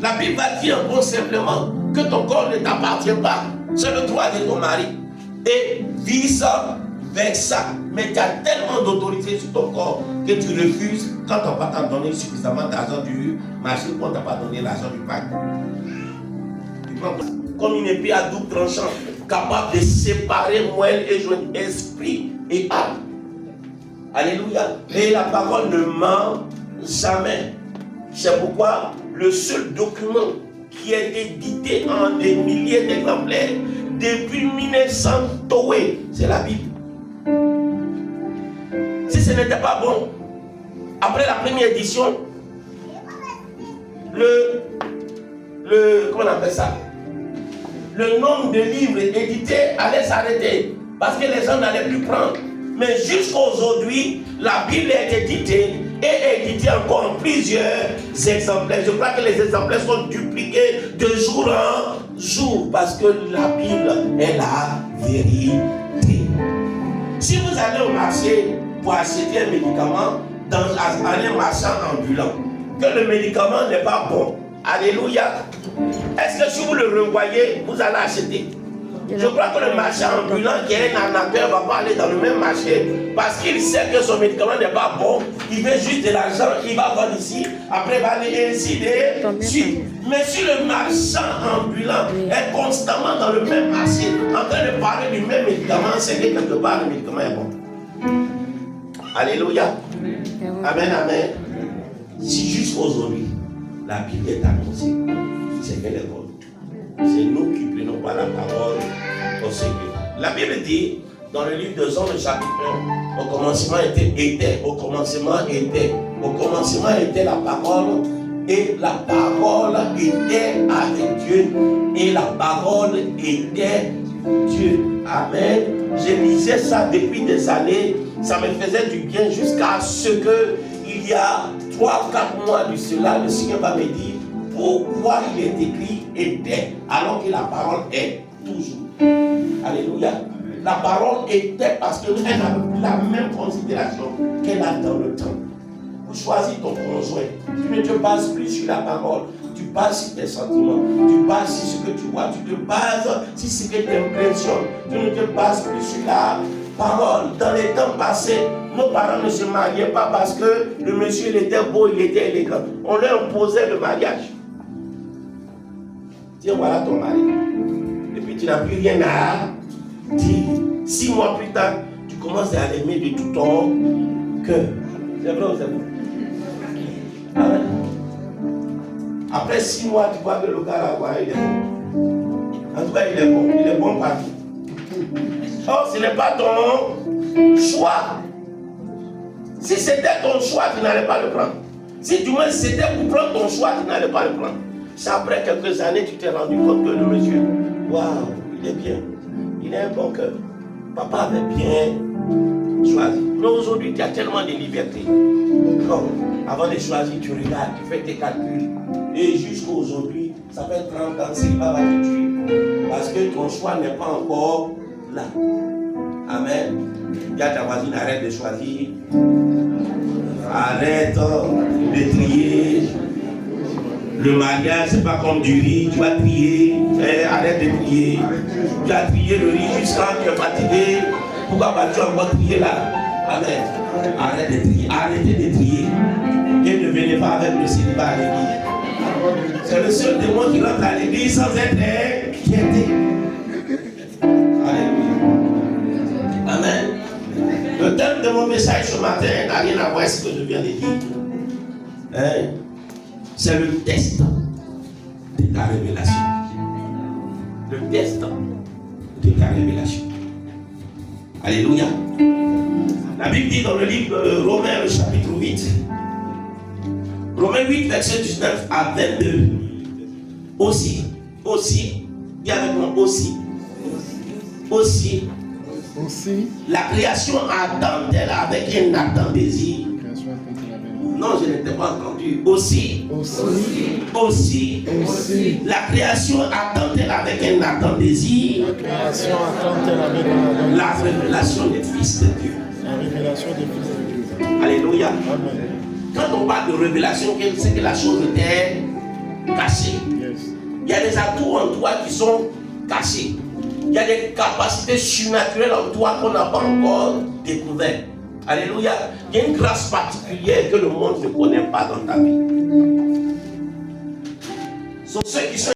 La Bible va dire bon simplement que ton corps ne t'appartient pas. C'est le droit de ton mari. Et vice versa. Mais tu as tellement d'autorité sur ton corps que tu refuses quand on va t'en donner suffisamment d'argent du marché ou on t'a pas donné l'argent du pacte. Tu prends comme une épée à double tranchant, capable de séparer moelle et joint, esprit et âme. Alléluia. Et la parole ne ment jamais. C'est pourquoi le seul document qui est édité en des milliers d'exemplaires depuis 1900 Toé, c'est la Bible. Si ce n'était pas bon, après la première édition, comment on appelle ça? Le nombre de livres édités allait s'arrêter parce que les gens n'allaient plus prendre. Mais jusqu'à aujourd'hui, la Bible est éditée et éditée encore en plusieurs exemplaires. Je crois que les exemplaires sont dupliqués de jour en jour parce que la Bible est la vérité. Si vous allez au marché pour acheter un médicament dans un marchand ambulant, que le médicament n'est pas bon, alléluia, est-ce que si vous le renvoyez, vous allez acheter? Je crois que le marchand ambulant qui est un arnaqueur ne va pas aller dans le même marché parce qu'il sait que son médicament n'est pas bon, il veut juste de l'argent, il va vendre ici, après il va aller ainsi de suite. Mais si le marchand ambulant est constamment dans le même marché, en train de parler du même médicament, c'est que quelque part le médicament est bon. Alléluia. Amen, amen. Si jusqu'aujourd'hui, la Bible est annoncée, c'est qu'elle est bonne. C'est nous qui prenons pas la parole au sérieux. La Bible dit, dans le livre de Jean, le chapitre 1, au commencement était la parole, et la parole était avec Dieu, et la parole était Dieu. Amen. Je lisais ça depuis des années, ça me faisait du bien jusqu'à ce que, il y a 3 ou 4 mois de cela, le Seigneur va me dire pourquoi il est écrit était, alors que la parole est toujours. Alléluia. La parole était parce qu'elle n'a plus la même considération qu'elle a dans le temps. Pour choisir ton conjoint, tu ne te bases plus sur la parole, tu bases sur tes sentiments, tu bases sur ce que tu vois, tu te bases sur ce qui t'impressionne, tu ne te bases plus sur la parole. Dans les temps passés, nos parents ne se mariaient pas parce que le monsieur il était beau, il était élégant. On leur imposait le mariage. Tiens, voilà ton mari. Et puis tu n'as plus rien à dire. 6 mois plus tard, tu commences à l'aimer de tout ton cœur. C'est vrai ou c'est vrai? Amen. Après 6 mois, tu vois que le gars là, il est bon. En tout cas, il est bon partout. Oh, ce n'est pas ton choix. Si c'était ton choix, tu n'allais pas le prendre. Si du moins c'était pour prendre ton choix, tu n'allais pas le prendre. C'est après quelques années, tu t'es rendu compte que le monsieur, waouh, il est bien. Il a un bon cœur. Papa avait bien choisi. Mais aujourd'hui, tu as tellement de liberté. Donc, avant de choisir, tu regardes, tu fais tes calculs. Et jusqu'à aujourd'hui, ça fait 30 ans, c'est pas va te tuer. Parce que ton choix n'est pas encore là. Amen. Dis à ta voisine, arrête de choisir. Arrête de trier. Le mariage, c'est pas comme du riz, tu vas trier. Arrête de trier. Tu as trié le riz jusqu'à tu es fatigué. Pourquoi vas-tu encore trier là? Amen. Arrête de trier. Arrêtez de trier. Et ne venez pas avec le célibat à l'église. C'est le seul démon qui rentre à l'église sans être inquiété. Alléluia. Amen. Le thème de mon message ce matin n'a rien à voir avec ce que je viens de dire. C'est le test de ta révélation. Le test de ta révélation. Alléluia. La Bible dit dans le livre de Romains, le chapitre 8, Romains 8, verset 19 à 22. Aussi, dis avec moi, aussi, la création attend-elle avec un ardent désir? Non, je n'étais pas entendu. Aussi. La création attend-elle avec un ardent désir? La révélation des fils de Dieu. Alléluia. Amen. Quand on parle de révélation, c'est que la chose était cachée. cachés. Il y a des atouts en toi qui sont cachés. Il y a des capacités surnaturelles en toi qu'on n'a pas encore découvertes. Alléluia. Il y a une grâce particulière que le monde ne connaît pas dans ta vie. Sont ceux qui sont